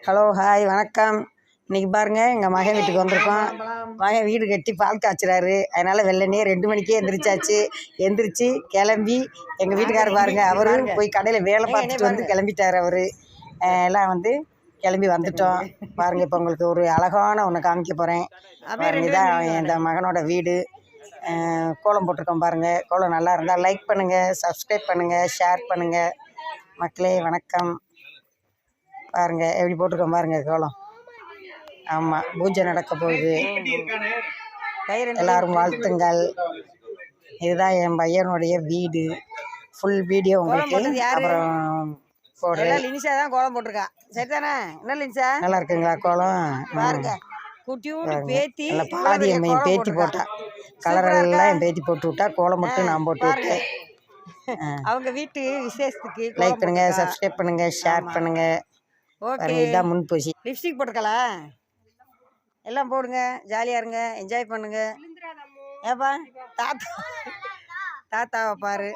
Hello hi வணக்கம். இன்றைக்கி பாருங்கள் எங்கள் மகன் வீட்டுக்கு வந்திருக்கோம். மகன் வீடு கட்டி பால் காய்ச்சுறாரு. அதனால் வெள்ளனே 2 மணிக்கே எந்திரிச்சாச்சு. எந்திரிச்சு கிளம்பி எங்கள் வீட்டுக்காரர் பாருங்கள், அவரும் போய் கடையில் வேலை பார்த்துட்டு வந்து கிளம்பிட்டார். அவர் எல்லாம் வந்து கிளம்பி வந்துட்டோம். பாருங்கள், இப்போ உங்களுக்கு ஒரு அழகான ஒன்று காமிக்க போகிறேன். பாருங்கள், இதான் இந்த மகனோட வீடு. கோலம் போட்டிருக்கோம் பாருங்கள். கோலம் நல்லா இருந்தால் லைக் பண்ணுங்கள், சப்ஸ்கிரைப் பண்ணுங்கள், ஷேர் பண்ணுங்கள். மக்களே வணக்கம். பாருங்கள் எப்படி போட்டிருக்கோம் பாருங்கள் கோலம். ஆமாம், பூஜை நடக்க போகுது. எல்லாரும் வாழ்த்துங்கள். இதுதான் என் பையனுடைய வீடு. ஃபுல் வீடியோ உங்களுக்கு அப்புறம் போடுறேன். லினிஷா தான் கோலம் போட்டிருக்கா, சரிதானே? என்ன லினிஷா, நல்லா இருக்குங்களா கோலம்? பாருங்க, பேத்தி பாதி என் பேத்தி போட்டா, கலரெல்லாம் என் பேத்தி போட்டு விட்டா, கோலம் மட்டும் நான் போட்டு விட்டேன். அவங்க வீட்டு விசேஷத்துக்கு லைக் பண்ணுங்க, சப்ஸ்கிரைப் பண்ணுங்க, ஷேர் பண்ணுங்க. ஓகே, இதான் முன் பூசி. லிப்ஸ்டிக் போட்டுக்கலாம், எல்லாம் போடுங்க, ஜாலியாக இருங்க, என்ஜாய் பண்ணுங்க. ஏப்பா தாத்தாவை பாரு.